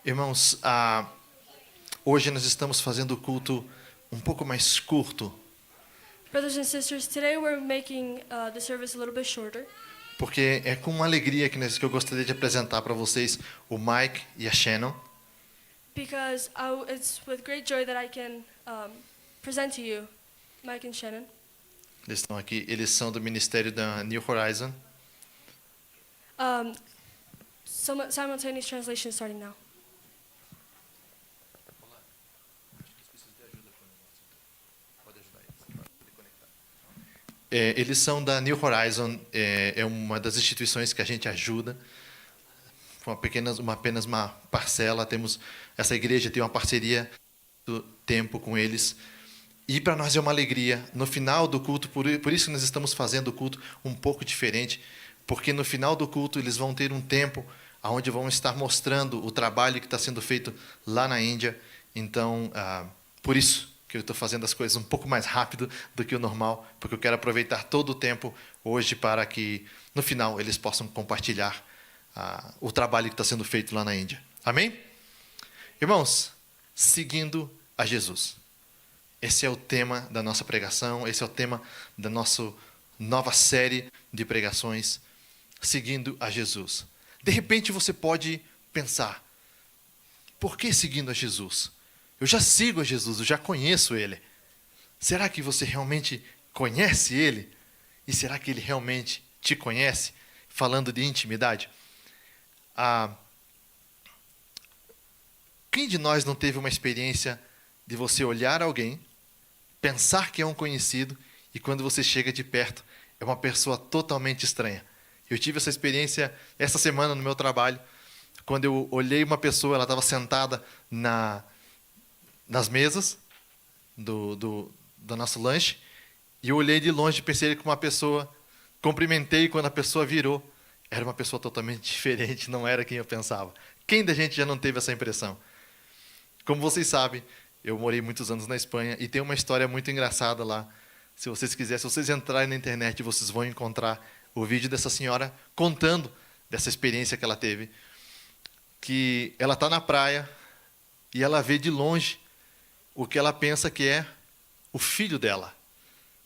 Irmãos, hoje nós estamos fazendo o culto um pouco mais curto, Brothers and sisters, today we're making the service a little bit shorter porque é com uma alegria que eu gostaria de apresentar para vocês o Mike e a Shannon. because it's with great joy that I can present to you Mike and Shannon. Eles estão aqui, eles são do ministério da New Horizon. Simultaneous translation starting now. Eles são da New Horizon, é uma das instituições que a gente ajuda, com apenas uma parcela. Temos essa igreja tem uma parceria do tempo com eles, e para nós é uma alegria. No final do culto, por isso que nós estamos fazendo o culto um pouco diferente, porque no final do culto eles vão ter um tempo onde vão estar mostrando o trabalho que está sendo feito lá na Índia. Então, por isso que eu estou fazendo as coisas um pouco mais rápido do que o normal, porque eu quero aproveitar todo o tempo hoje para que, no final, eles possam compartilhar o trabalho que está sendo feito lá na Índia. Amém? Irmãos, seguindo a Jesus. Esse é o tema da nossa pregação, esse é o tema da nossa nova série de pregações, seguindo a Jesus. De repente você pode pensar, por que seguindo a Jesus? Eu já sigo a Jesus, eu já conheço Ele. Será que você realmente conhece Ele? E será que Ele realmente te conhece? Falando de intimidade. Quem de nós não teve uma experiência de você olhar alguém, pensar que é um conhecido, e quando você chega de perto, é uma pessoa totalmente estranha? Eu tive essa experiência essa semana no meu trabalho, quando eu olhei uma pessoa, ela estava sentada nas mesas do nosso lanche, e eu olhei de longe e pensei que uma pessoa, cumprimentei, e quando a pessoa virou, era uma pessoa totalmente diferente, não era quem eu pensava. Quem da gente já não teve essa impressão? Como vocês sabem, eu morei muitos anos na Espanha, e tem uma história muito engraçada lá. Se vocês quiserem, se vocês entrarem na internet, vocês vão encontrar o vídeo dessa senhora contando dessa experiência que ela teve, que ela está na praia, e ela vê de longe o que ela pensa que é o filho dela,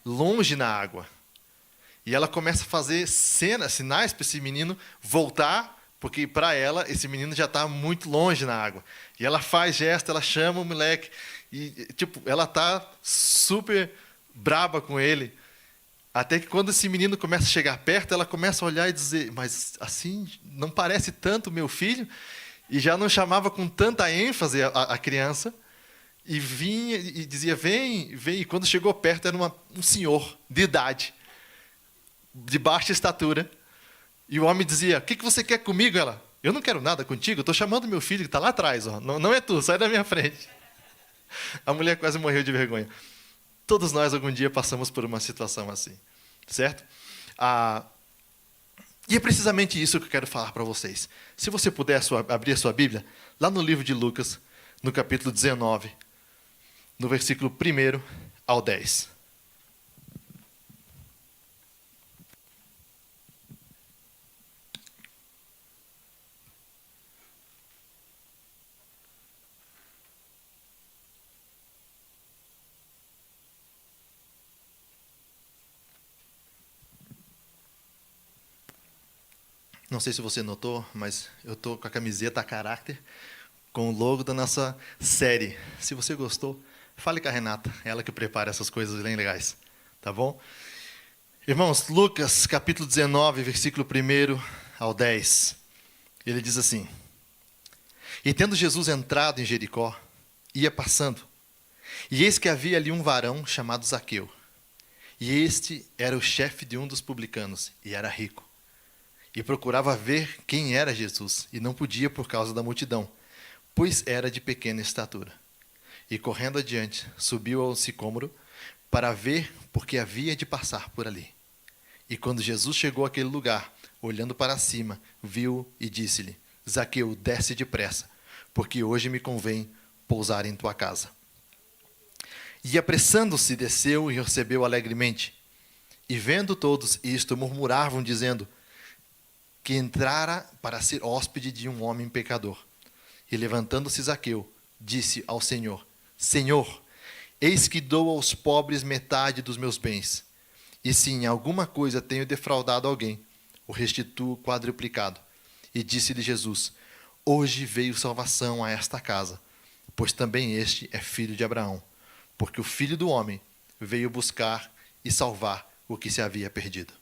longe na água. E ela começa a fazer sinais para esse menino voltar, porque para ela esse menino já está muito longe na água. E ela faz gesto, ela chama o moleque, e ela está super braba com ele. Até que quando esse menino começa a chegar perto, ela começa a olhar e dizer, mas assim, não parece tanto meu filho? E já não chamava com tanta ênfase a criança. E vinha e dizia, vem, vem. E quando chegou perto, era um senhor de idade, de baixa estatura. E o homem dizia, o que você quer comigo? Ela, eu não quero nada contigo, eu estou chamando meu filho que está lá atrás. Ó. Não é tu, sai da minha frente. A mulher quase morreu de vergonha. Todos nós, algum dia, passamos por uma situação assim. Certo? E é precisamente isso que eu quero falar para vocês. Se você puder abrir a sua Bíblia, lá no livro de Lucas, no capítulo 19, no versículo 1 ao 10. Não sei se você notou, mas eu estou com a camiseta a caráter, com o logo da nossa série. Se você gostou, fale com a Renata, ela que prepara essas coisas bem legais, tá bom? Irmãos, Lucas, capítulo 19, versículo 1 ao 10. Ele diz assim, e tendo Jesus entrado em Jericó, ia passando, e eis que havia ali um varão chamado Zaqueu, e este era o chefe de um dos publicanos, e era rico. E procurava ver quem era Jesus, e não podia por causa da multidão, pois era de pequena estatura. E correndo adiante, subiu ao sicômoro, para ver, porque havia de passar por ali. E quando Jesus chegou àquele lugar, olhando para cima, viu e disse-lhe, Zaqueu, desce depressa, porque hoje me convém pousar em tua casa. E apressando-se, desceu e recebeu alegremente. E vendo todos isto, murmuravam, dizendo, que entrara para ser hóspede de um homem pecador. E levantando-se Zaqueu, disse ao Senhor: Senhor, eis que dou aos pobres metade dos meus bens. E se em alguma coisa tenho defraudado alguém, o restituo quadruplicado. E disse-lhe Jesus: Hoje veio salvação a esta casa, pois também este é filho de Abraão, porque o Filho do Homem veio buscar e salvar o que se havia perdido.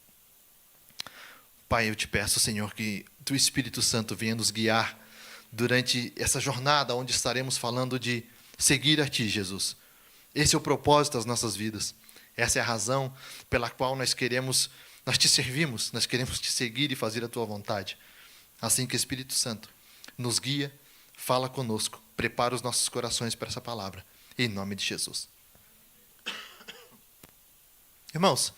Pai, eu te peço, Senhor, que o Espírito Santo venha nos guiar durante essa jornada onde estaremos falando de seguir a Ti, Jesus. Esse é o propósito das nossas vidas. Essa é a razão pela qual nós Te servimos, nós queremos Te seguir e fazer a Tua vontade. Assim que o Espírito Santo nos guia, fala conosco, prepara os nossos corações para essa palavra. Em nome de Jesus. Irmãos,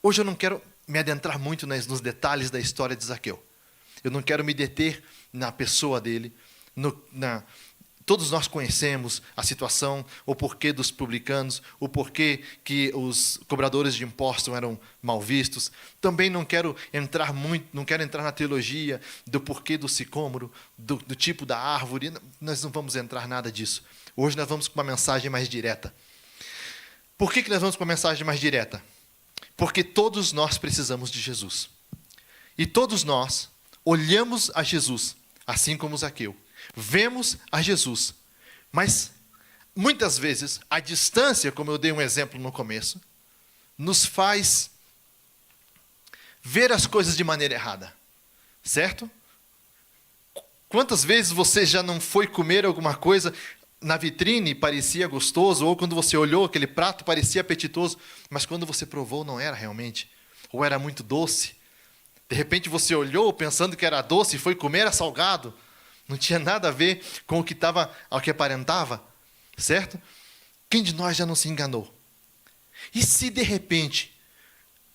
hoje eu não quero me adentrar muito nos detalhes da história de Zaqueu. Eu não quero me deter na pessoa dele. Todos nós conhecemos a situação, o porquê dos publicanos, o porquê que os cobradores de impostos eram mal vistos. Também não quero entrar na teologia do porquê do sicômoro, do tipo da árvore. Nós não vamos entrar nada disso. Hoje nós vamos com uma mensagem mais direta. Por que nós vamos com uma mensagem mais direta? Porque todos nós precisamos de Jesus. E todos nós olhamos a Jesus, assim como Zaqueu. Vemos a Jesus. Mas, muitas vezes, a distância, como eu dei um exemplo no começo, nos faz ver as coisas de maneira errada. Certo? Quantas vezes você já não foi comer alguma coisa na vitrine parecia gostoso, ou quando você olhou aquele prato parecia apetitoso, mas quando você provou não era realmente, ou era muito doce. De repente você olhou pensando que era doce e foi comer, era salgado. Não tinha nada a ver com o que aparentava, certo? Quem de nós já não se enganou? E se de repente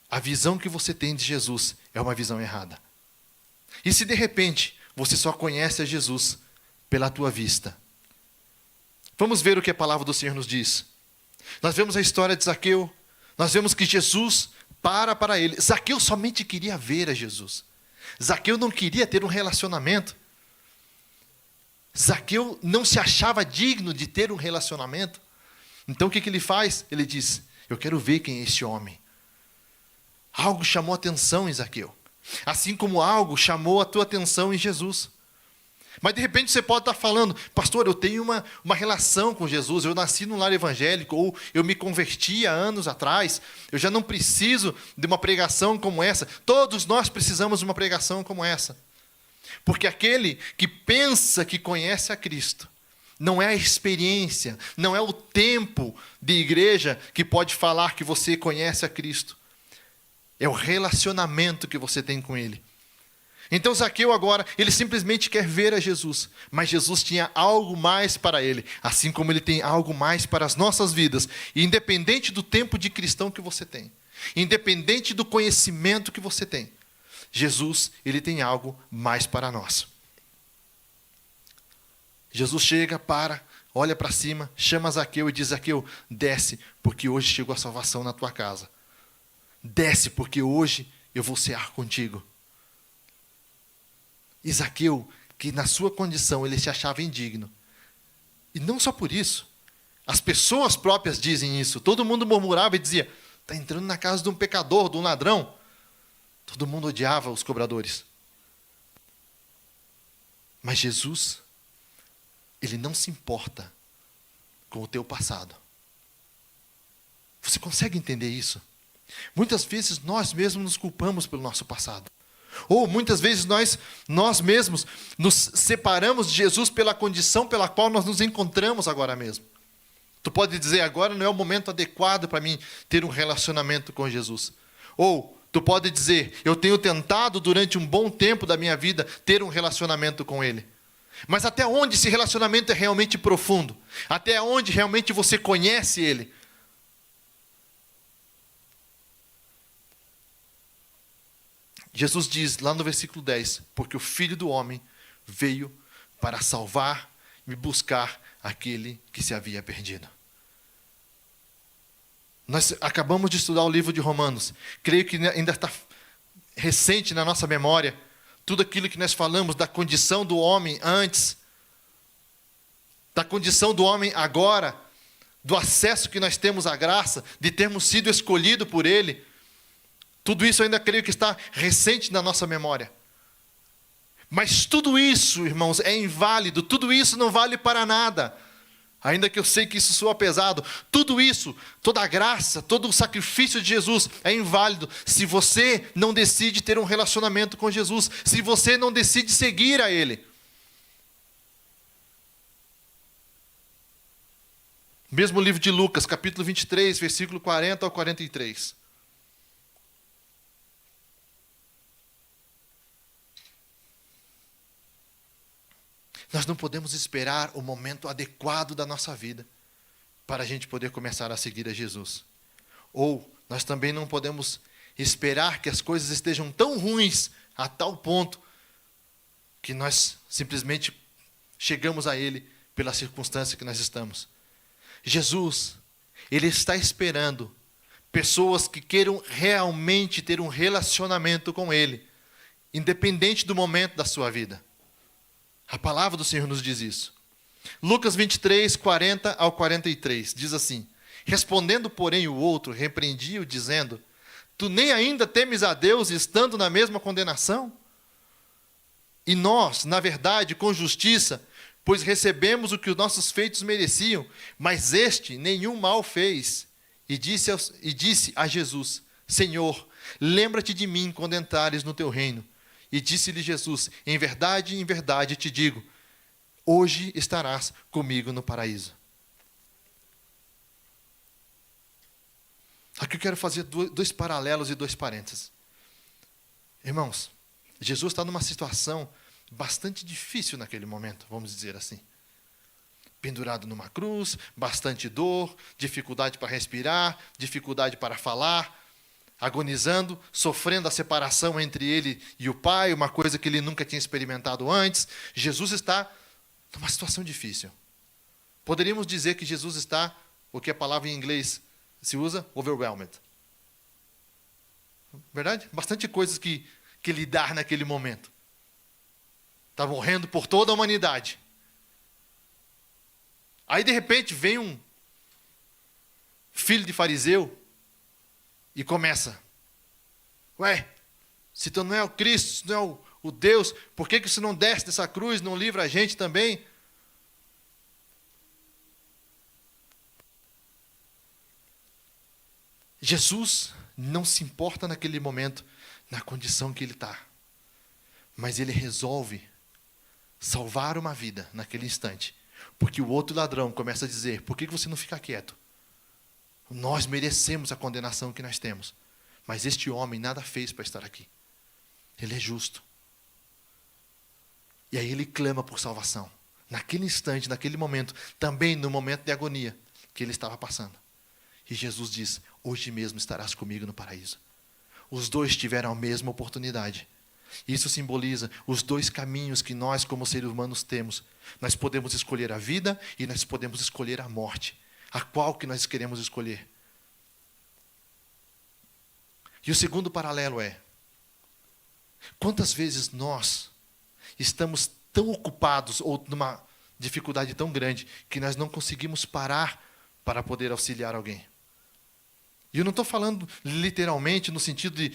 a visão que você tem de Jesus é uma visão errada? E se de repente você só conhece a Jesus pela tua vista? Vamos ver o que a palavra do Senhor nos diz. Nós vemos a história de Zaqueu. Nós vemos que Jesus para ele. Zaqueu somente queria ver a Jesus. Zaqueu não queria ter um relacionamento. Zaqueu não se achava digno de ter um relacionamento. Então o que ele faz? Ele diz: eu quero ver quem é esse homem. Algo chamou a atenção em Zaqueu. Assim como algo chamou a tua atenção em Jesus. Mas de repente você pode estar falando: pastor, eu tenho uma relação com Jesus, eu nasci num lar evangélico, ou eu me converti há anos atrás, eu já não preciso de uma pregação como essa. Todos nós precisamos de uma pregação como essa. Porque aquele que pensa que conhece a Cristo, não é a experiência, não é o tempo de igreja que pode falar que você conhece a Cristo. É o relacionamento que você tem com Ele. Então Zaqueu agora, ele simplesmente quer ver a Jesus. Mas Jesus tinha algo mais para ele. Assim como Ele tem algo mais para as nossas vidas. E independente do tempo de cristão que você tem. Independente do conhecimento que você tem. Jesus, Ele tem algo mais para nós. Jesus chega, olha para cima, chama Zaqueu e diz: Zaqueu, desce, porque hoje chegou a salvação na tua casa. Desce, porque hoje eu vou cear contigo. E Zaqueu, que na sua condição ele se achava indigno. E não só por isso. As pessoas próprias dizem isso. Todo mundo murmurava e dizia: está entrando na casa de um pecador, de um ladrão. Todo mundo odiava os cobradores. Mas Jesus, Ele não se importa com o teu passado. Você consegue entender isso? Muitas vezes nós mesmos nos culpamos pelo nosso passado. Ou muitas vezes nós mesmos nos separamos de Jesus pela condição pela qual nós nos encontramos agora mesmo. Tu pode dizer: agora não é o momento adequado para mim ter um relacionamento com Jesus. Ou tu pode dizer: eu tenho tentado durante um bom tempo da minha vida ter um relacionamento com Ele. Mas até onde esse relacionamento é realmente profundo? Até onde realmente você conhece Ele? Jesus diz lá no versículo 10, porque o Filho do Homem veio para salvar e buscar aquele que se havia perdido. Nós acabamos de estudar o livro de Romanos. Creio que ainda está recente na nossa memória tudo aquilo que nós falamos da condição do homem antes da condição do homem agora, do acesso que nós temos à graça, de termos sido escolhido por Ele, tudo isso eu ainda creio que está recente na nossa memória. Mas tudo isso, irmãos, é inválido, tudo isso não vale para nada. Ainda que eu sei que isso soa pesado, tudo isso, toda a graça, todo o sacrifício de Jesus é inválido se você não decide ter um relacionamento com Jesus, se você não decide seguir a Ele. Mesmo livro de Lucas, capítulo 23, versículo 40 ao 43. Nós não podemos esperar o momento adequado da nossa vida para a gente poder começar a seguir a Jesus. Ou nós também não podemos esperar que as coisas estejam tão ruins a tal ponto que nós simplesmente chegamos a Ele pela circunstância que nós estamos. Jesus, Ele está esperando pessoas que queiram realmente ter um relacionamento com Ele, independente do momento da sua vida. A palavra do Senhor nos diz isso. Lucas 23, 40 ao 43, diz assim: respondendo, porém, o outro, repreendia-o, dizendo: tu nem ainda temes a Deus, estando na mesma condenação? E nós, na verdade, com justiça, pois recebemos o que os nossos feitos mereciam, mas este nenhum mal fez. E disse a Jesus: Senhor, lembra-te de mim quando entrares no teu reino. E disse-lhe Jesus: em verdade te digo, hoje estarás comigo no paraíso. Aqui eu quero fazer dois paralelos e dois parênteses. Irmãos, Jesus está numa situação bastante difícil naquele momento, vamos dizer assim. Pendurado numa cruz, bastante dor, dificuldade para respirar, dificuldade para falar, agonizando, sofrendo a separação entre ele e o Pai, uma coisa que ele nunca tinha experimentado antes. Jesus está numa situação difícil. Poderíamos dizer que Jesus está, o que a palavra em inglês se usa, overwhelmed. Verdade? Bastante coisas que lidar naquele momento. Está morrendo por toda a humanidade. Aí, de repente, vem um filho de fariseu e começa: ué, se tu não é o Cristo, se tu não é o Deus, por que você não desce dessa cruz, não livra a gente também? Jesus não se importa naquele momento, na condição que ele está. Mas ele resolve salvar uma vida naquele instante. Porque o outro ladrão começa a dizer: por que você não fica quieto? Nós merecemos a condenação que nós temos. Mas este homem nada fez para estar aqui. Ele é justo. E aí ele clama por salvação. Naquele instante, naquele momento, também no momento de agonia que ele estava passando. E Jesus diz: hoje mesmo estarás comigo no paraíso. Os dois tiveram a mesma oportunidade. Isso simboliza os dois caminhos que nós, como seres humanos, temos. Nós podemos escolher a vida e nós podemos escolher a morte. A qual que nós queremos escolher? E o segundo paralelo é: quantas vezes nós estamos tão ocupados ou numa dificuldade tão grande que nós não conseguimos parar para poder auxiliar alguém? E eu não estou falando literalmente no sentido de: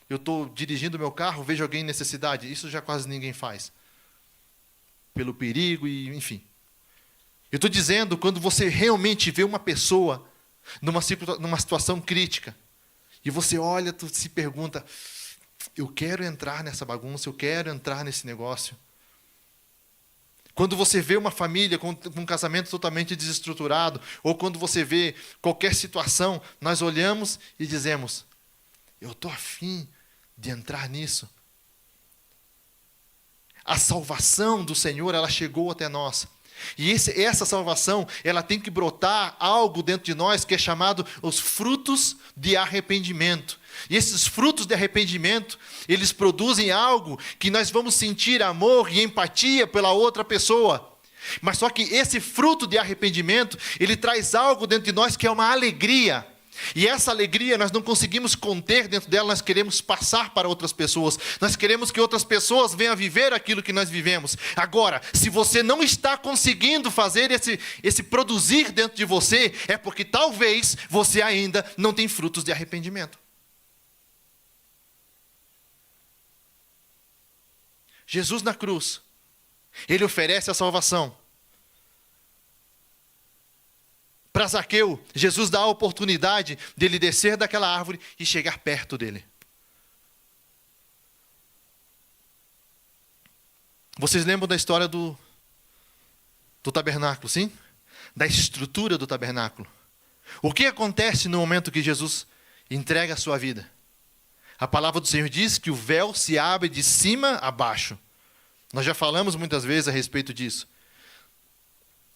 eu estou dirigindo o meu carro, vejo alguém em necessidade. Isso já quase ninguém faz. Pelo perigo e enfim. Eu estou dizendo quando você realmente vê uma pessoa numa situação crítica, e você olha, tu se pergunta: eu quero entrar nessa bagunça, eu quero entrar nesse negócio. Quando você vê uma família com um casamento totalmente desestruturado, ou quando você vê qualquer situação, nós olhamos e dizemos: eu estou afim de entrar nisso. A salvação do Senhor, ela chegou até nós. E essa salvação, ela tem que brotar algo dentro de nós que é chamado os frutos de arrependimento. E esses frutos de arrependimento, eles produzem algo que nós vamos sentir amor e empatia pela outra pessoa. Mas só que esse fruto de arrependimento, ele traz algo dentro de nós que é uma alegria. E essa alegria nós não conseguimos conter dentro dela, nós queremos passar para outras pessoas. Nós queremos que outras pessoas venham a viver aquilo que nós vivemos. Agora, se você não está conseguindo fazer esse produzir dentro de você, é porque talvez você ainda não tem frutos de arrependimento. Jesus na cruz, Ele oferece a salvação. Para Zaqueu, Jesus dá a oportunidade dele descer daquela árvore e chegar perto dele. Vocês lembram da história do tabernáculo, sim? Da estrutura do tabernáculo. O que acontece no momento que Jesus entrega a sua vida? A palavra do Senhor diz que o véu se abre de cima a baixo. Nós já falamos muitas vezes a respeito disso.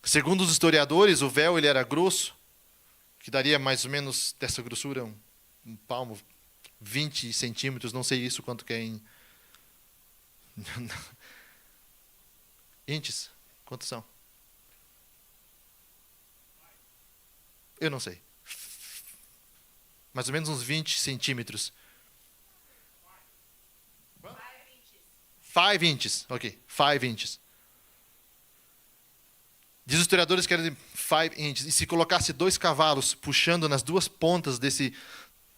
Segundo os historiadores, o véu ele era grosso, que daria mais ou menos dessa grossura, um palmo, 20 centímetros, não sei isso quanto que é em... inches, quantos são? Eu não sei. Mais ou menos uns 20 centímetros. 5 inches, ok, 5 inches. Diz os historiadores que era de 5 inches. E se colocasse 2 cavalos puxando nas duas pontas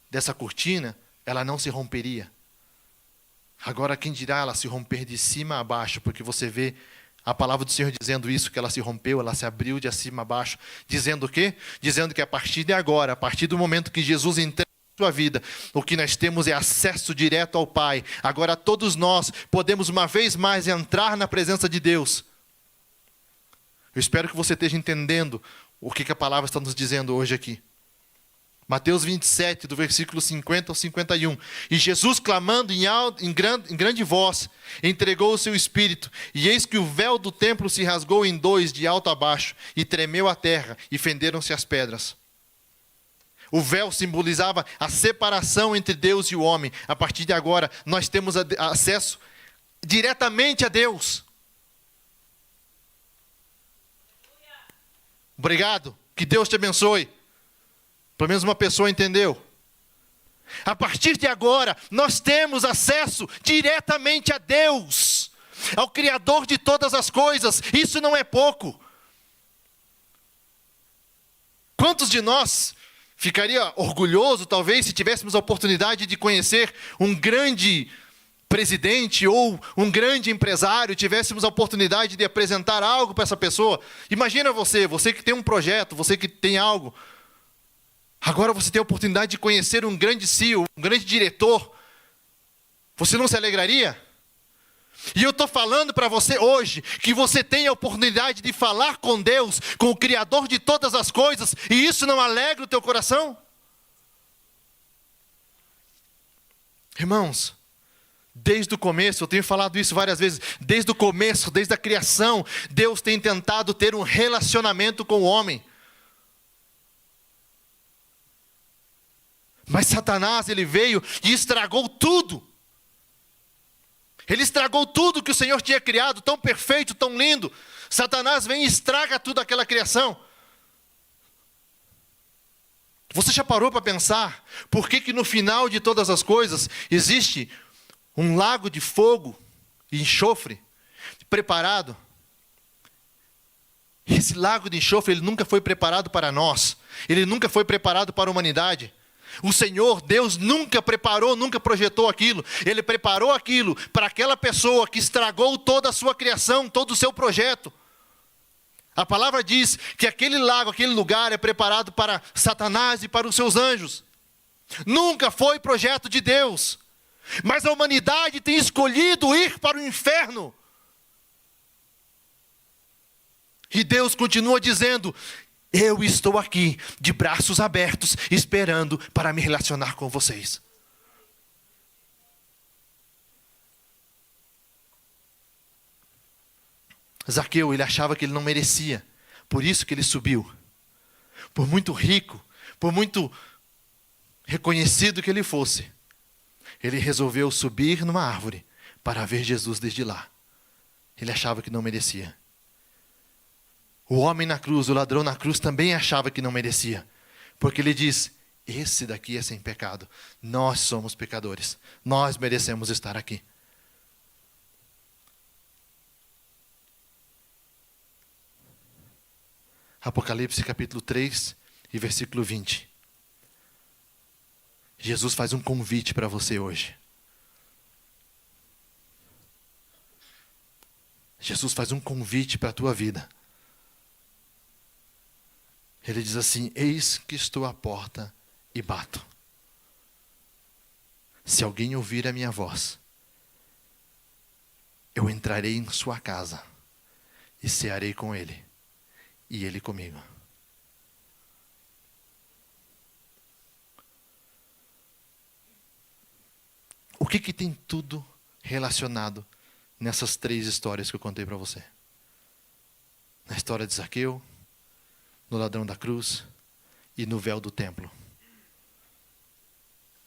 dessa cortina, ela não se romperia. Agora, quem dirá ela se romper de cima a baixo? Porque você vê a palavra do Senhor dizendo isso, que ela se rompeu, ela se abriu de cima a baixo. Dizendo o quê? Dizendo que a partir de agora, a partir do momento que Jesus entrega na sua vida, o que nós temos é acesso direto ao Pai. Agora todos nós podemos uma vez mais entrar na presença de Deus. Eu espero que você esteja entendendo o que a palavra está nos dizendo hoje aqui. Mateus 27, do versículo 50 ao 51. E Jesus, clamando em grande voz, entregou o seu espírito. E eis que o véu do templo se rasgou em 2, de alto a baixo, e tremeu a terra, e fenderam-se as pedras. O véu simbolizava a separação entre Deus e o homem. A partir de agora, nós temos acesso diretamente a Deus. Obrigado. Que Deus te abençoe. Pelo menos uma pessoa entendeu. A partir de agora, nós temos acesso diretamente a Deus, ao Criador de todas as coisas. Isso não é pouco. Quantos de nós ficaria orgulhoso, talvez, se tivéssemos a oportunidade de conhecer um grande presidente ou um grande empresário, tivéssemos a oportunidade de apresentar algo para essa pessoa? Imagina você que tem um projeto, você que tem algo. Agora você tem a oportunidade de conhecer um grande CEO, um grande diretor. Você não se alegraria? E eu estou falando para você hoje que você tem a oportunidade de falar com Deus, com o Criador de todas as coisas, e isso não alegra o teu coração? Irmãos, desde o começo, eu tenho falado isso várias vezes, desde o começo, desde a criação, Deus tem tentado ter um relacionamento com o homem. Mas Satanás, ele veio e estragou tudo. Ele estragou tudo que o Senhor tinha criado, tão perfeito, tão lindo. Satanás vem e estraga tudo aquela criação. Você já parou para pensar por que no final de todas as coisas existe um lago de fogo e enxofre preparado? Esse lago de enxofre, ele nunca foi preparado para nós. Ele nunca foi preparado para a humanidade. O Senhor, Deus, nunca preparou, nunca projetou aquilo. Ele preparou aquilo para aquela pessoa que estragou toda a sua criação, todo o seu projeto. A palavra diz que aquele lago, aquele lugar é preparado para Satanás e para os seus anjos. Nunca foi projeto de Deus. Mas a humanidade tem escolhido ir para o inferno. E Deus continua dizendo: eu estou aqui, de braços abertos, esperando para me relacionar com vocês. Zaqueu, ele achava que ele não merecia. Por isso que ele subiu. Por muito rico, por muito reconhecido que ele fosse, ele resolveu subir numa árvore para ver Jesus desde lá. Ele achava que não merecia. O homem na cruz, o ladrão na cruz, também achava que não merecia. Porque ele diz: Esse daqui é sem pecado. Nós somos pecadores. Nós merecemos estar aqui. Apocalipse capítulo 3 e versículo 20. Jesus faz um convite para você hoje. Jesus faz um convite para a tua vida. Ele diz assim: eis que estou à porta e bato. Se alguém ouvir a minha voz, eu entrarei em sua casa e cearei com ele, e ele comigo. O que tem tudo relacionado nessas 3 histórias que eu contei para você? Na história de Zaqueu, no ladrão da cruz e no véu do templo.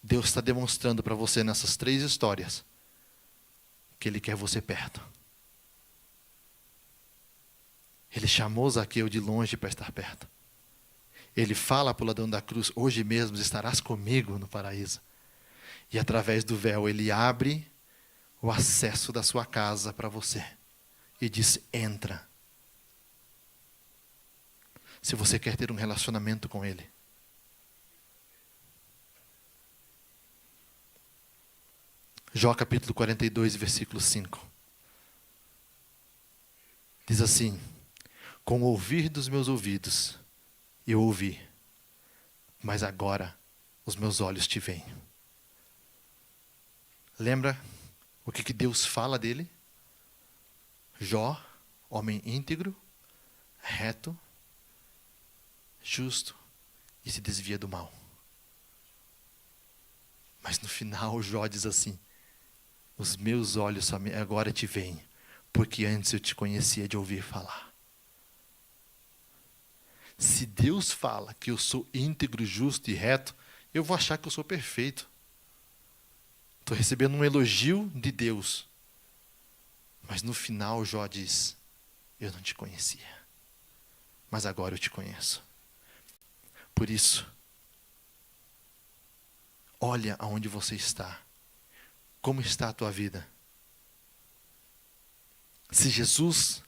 Deus está demonstrando para você nessas 3 histórias que Ele quer você perto. Ele chamou Zaqueu de longe para estar perto. Ele fala para o ladrão da cruz: hoje mesmo estarás comigo no paraíso. E através do véu Ele abre o acesso da sua casa para você. E diz: entra. Se você quer ter um relacionamento com Ele. Jó capítulo 42, versículo 5. Diz assim: com o ouvir dos meus ouvidos eu ouvi, mas agora os meus olhos te veem. Lembra o que Deus fala dele? Jó, homem íntegro, reto, justo e se desvia do mal. Mas no final Jó diz assim: os meus olhos agora te veem, porque antes eu te conhecia de ouvir falar. Se Deus fala que eu sou íntegro, justo e reto, eu vou achar que eu sou perfeito. Estou recebendo um elogio de Deus. Mas no final Jó diz: eu não te conhecia, mas agora eu te conheço. Por isso, olha aonde você está. Como está a tua vida? Se Jesus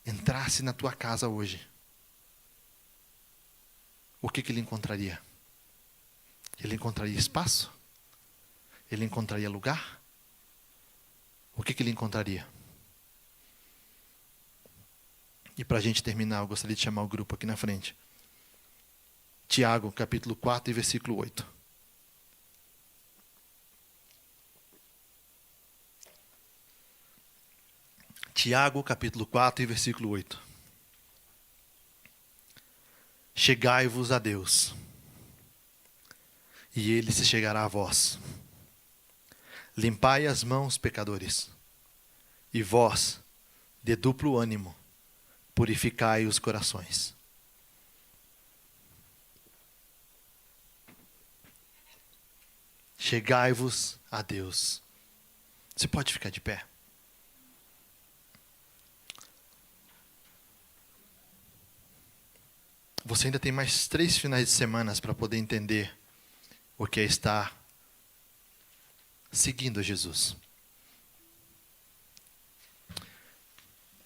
entrasse na tua casa hoje, o que ele encontraria? Ele encontraria espaço? Ele encontraria lugar? O que ele encontraria? E para a gente terminar, eu gostaria de chamar o grupo aqui na frente. Tiago, capítulo 4 e versículo 8. Tiago, capítulo 4 e versículo 8. Chegai-vos a Deus, e Ele se chegará a vós. Limpai as mãos, pecadores, e vós, de duplo ânimo, purificai os corações. Chegai-vos a Deus. Você pode ficar de pé? Você ainda tem mais 3 finais de semana para poder entender o que é estar seguindo a Jesus.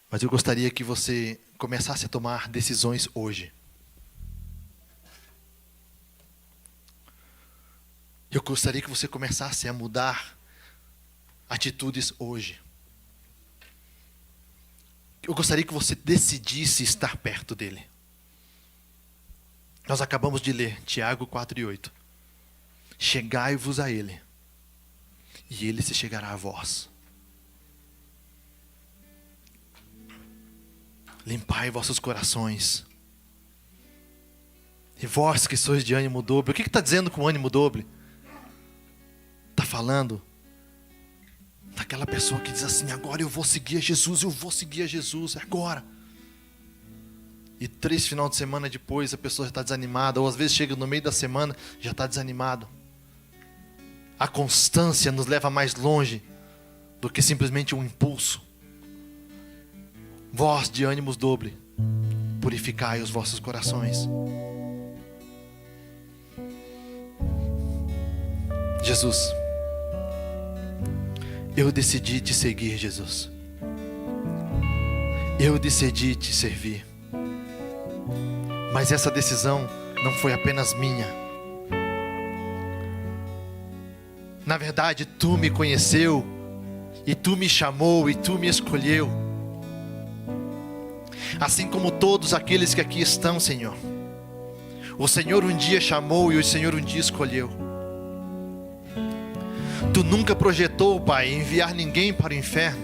Mas eu gostaria que você começasse a tomar decisões hoje. Eu gostaria que você começasse a mudar atitudes hoje. Eu gostaria que você decidisse estar perto dele. Nós acabamos de ler Tiago 4 e 8. Chegai-vos a ele, e ele se chegará a vós. Limpai vossos corações. E vós que sois de ânimo dobre. O que está dizendo com ânimo dobre? Está falando daquela pessoa que diz assim: agora eu vou seguir a Jesus, eu vou seguir a Jesus, é agora. E 3 finais de semana depois a pessoa já está desanimada, ou às vezes chega no meio da semana já está desanimado. A constância nos leva mais longe do que simplesmente um impulso. Vós de ânimos dobre, purificai os vossos corações. Jesus, eu decidi te seguir, Jesus. Eu decidi te servir. Mas essa decisão não foi apenas minha. Na verdade, tu me conheceu, e tu me chamou, e tu me escolheu. Assim como todos aqueles que aqui estão, Senhor. O Senhor um dia chamou e o Senhor um dia escolheu. Tu nunca projetou, Pai, enviar ninguém para o inferno.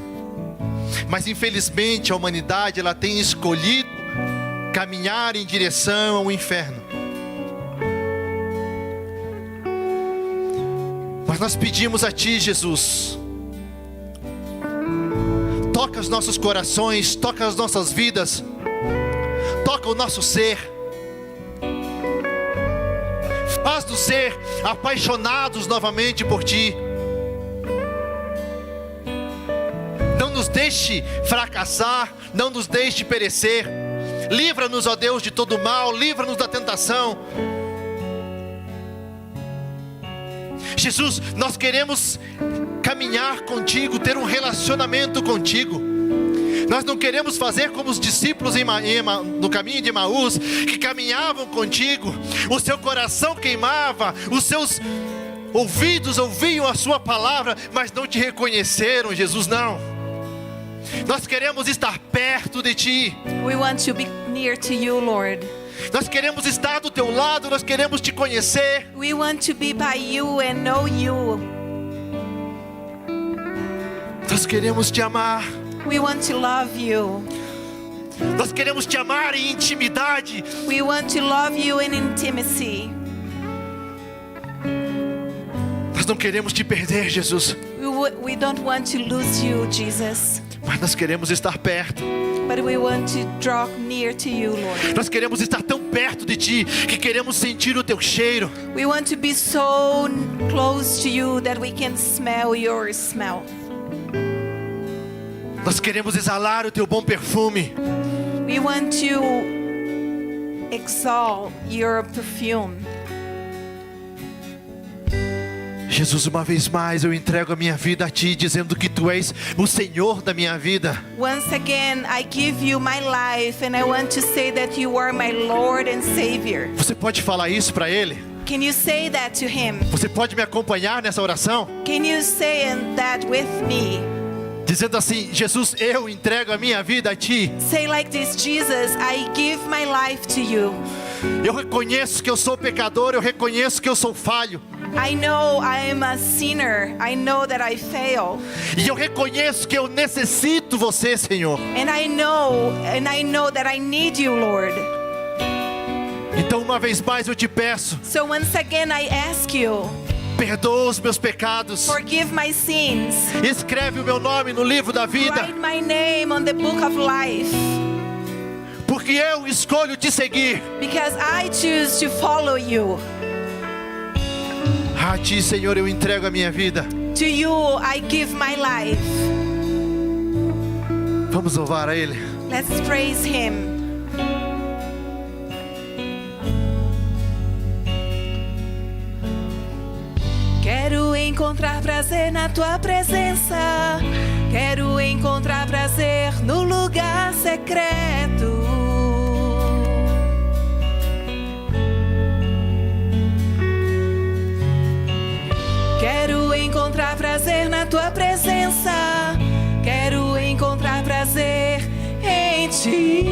Mas infelizmente a humanidade, ela tem escolhido caminhar em direção ao inferno. Mas nós pedimos a Ti, Jesus, toca os nossos corações, toca as nossas vidas, toca o nosso ser, faz-nos ser apaixonados novamente por Ti. Não nos deixe fracassar, não nos deixe perecer. Livra-nos, ó Deus, de todo mal, livra-nos da tentação. Jesus, nós queremos caminhar contigo, ter um relacionamento contigo. Nós não queremos fazer como os discípulos no caminho de Emaús, que caminhavam contigo, o seu coração queimava, os seus ouvidos ouviam a sua palavra, mas não te reconheceram, Jesus, não. Nós queremos estar perto de Ti. We want to be near to you, Lord. Nós queremos estar do Teu lado, nós queremos Te conhecer. We want to be by you and know you. Nós queremos Te amar. We want to love you. Nós queremos Te amar em intimidade. We want to love you in intimacy. Nós não queremos Te perder, Jesus. We don't want to lose you, Jesus. Mas nós queremos estar perto. But we want to draw near to you, Lord. Nós queremos estar tão perto de Ti que queremos sentir o Teu cheiro. We want to be so close to you that we can smell your smell. Nós queremos exalar o Teu bom perfume. We want to exalt your perfume. Jesus, uma vez mais eu entrego a minha vida a Ti, dizendo que Tu és o Senhor da minha vida. Once again, I give you my life and I want to say that you are my Lord and Savior. Você pode falar isso para Ele? Can you say that to Him? Você pode me acompanhar nessa oração? Can you say that with me? Dizendo assim: Jesus, eu entrego a minha vida a Ti. Say like this: Jesus, I give my life to you. Eu reconheço que eu sou pecador, eu reconheço que eu sou falho. I know I am a sinner. I know that I fail. E eu reconheço que eu necessito Você, Senhor. And I know that I need you, Lord. Então uma vez mais eu te peço, So once again I ask you, perdoa os meus pecados. forgive my sins. Escreve o meu nome no livro da vida. Write my name on the book of life. Porque eu escolho Te seguir. Because I choose to follow you. A Ti, Senhor, eu entrego a minha vida. To you I give my life. Vamos louvar a Ele. Let's praise Him. Quero encontrar prazer na Tua presença. Quero encontrar prazer no lugar secreto. Quero encontrar prazer na Tua presença. Quero encontrar prazer em Ti.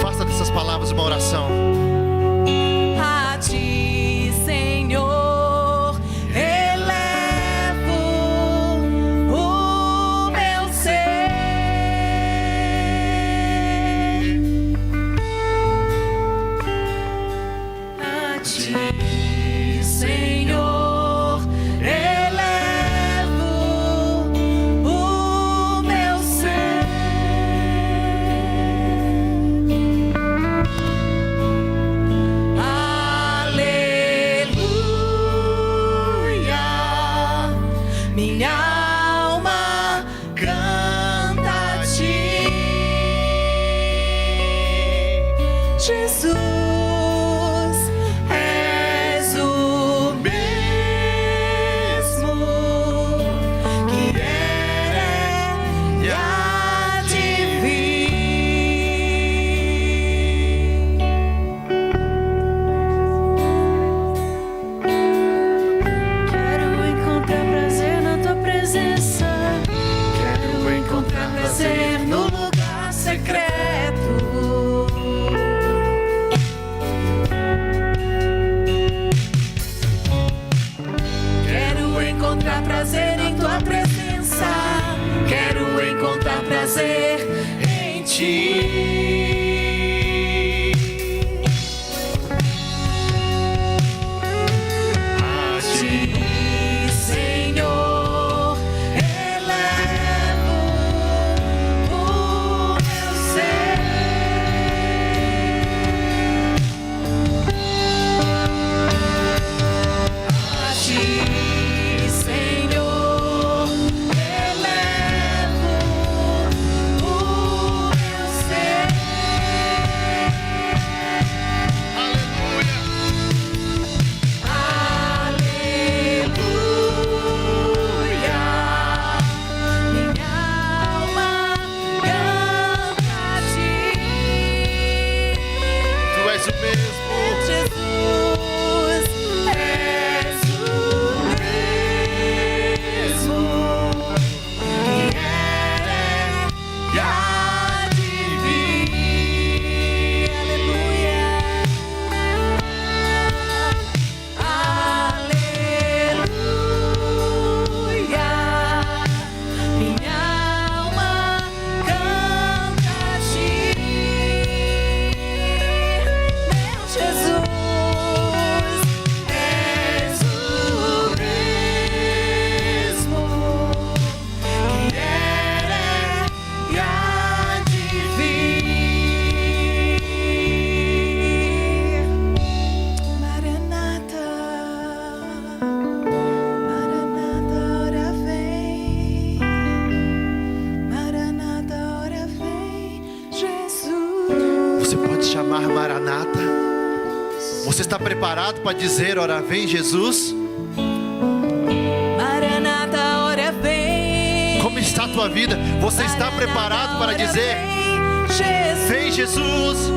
Faça dessas palavras uma oração. A Ti, Senhor, elevo o meu ser. A Ti, Senhor, elevo o meu ser. Aleluia, minha alma canta a Ti, Jesus, encontrar prazer em tua presença. Quero encontrar prazer em ti. A ti, Senhor, elevo o meu ser. A ti, Senhor, elevo o meu ser. Aleluia. Aleluia. Minha alma canta a ti. Tu és o mesmo. Jesus, és o mesmo que era e há de vir. Aleluia. Aleluia. Minha alma canta a ti. Meu Jesus, és o mesmo que era e há de vir. Maranata, Maranata, ora vem. Maranata, ora vem, Jesus. Você pode chamar Maranata. Você está preparado para dizer, ora vem Jesus? Maranata, ora vem. Como está a tua vida? Você está preparado para dizer, vem Jesus?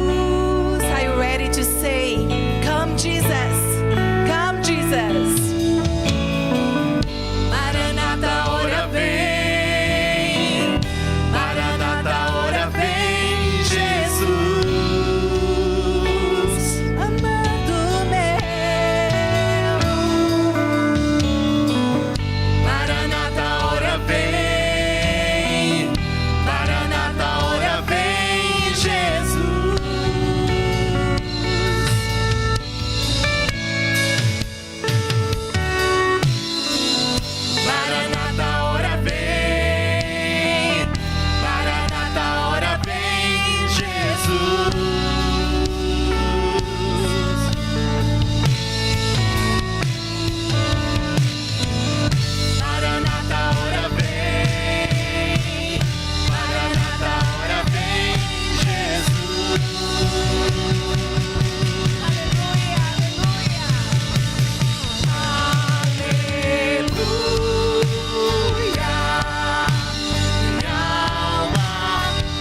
Are you ready to say, come Jesus, come Jesus? Maranata, ora vem. Maranata, ora vem, Jesus. Amado meu. Maranata, ora vem. Maranata, ora vem, Jesus. Maranata, ora vem. Maranata, ora vem, Jesus. Maranata, ora vem. Maranata, ora vem, Jesus. Aleluia, aleluia. Aleluia. Minha alma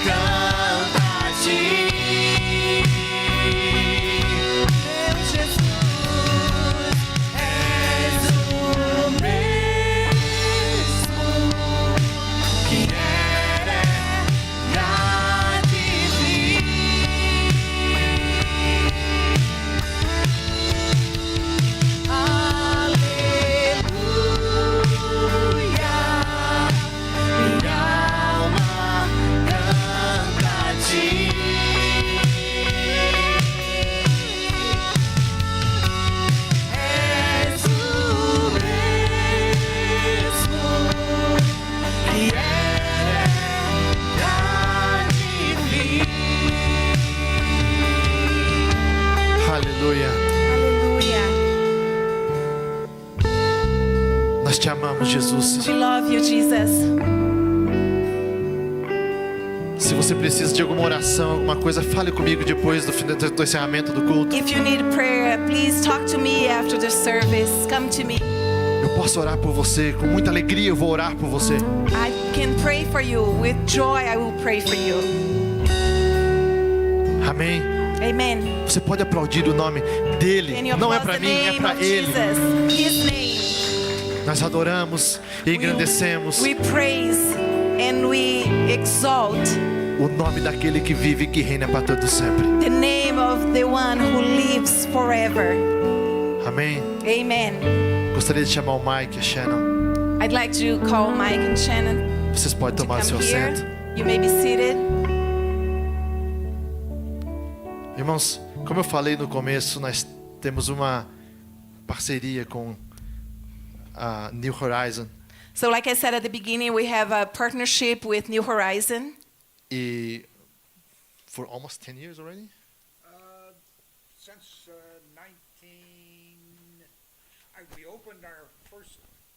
canta a ti. Meu Jesus, és o mesmo que era e há de vir. Aleluia. Minha alma canta a ti. És o mesmo que era e há de vir. Aleluia. Aleluia. Nós te amamos, Jesus. We love you, Jesus. Se você precisa de alguma oração, alguma coisa, fale comigo depois do encerramento do culto. If you need prayer, please talk to me after the service. Come to me. Eu posso orar por você, com muita alegria eu vou orar por você. I can pray for you. With joy, I will pray for you. Amém. Amen. Você pode aplaudir o nome dele. Can you Não é applause para the mim, é name para of ele. Jesus? His name. Nós adoramos e engrandecemos We praise and we exalt o nome daquele que vive e que reina para todo sempre. the name of the one who lives forever. Amém. Amen. Gostaria de chamar o Mike e a Shannon. I'd like to call Mike and Shannon Vocês podem to tomar seu come here. assento. You may be seated. Irmãos, como eu falei no começo, nós temos uma parceria com a New Horizon. So like I said at the beginning, we have a partnership with New Horizon. E for almost 10 years already? Since 19, we opened our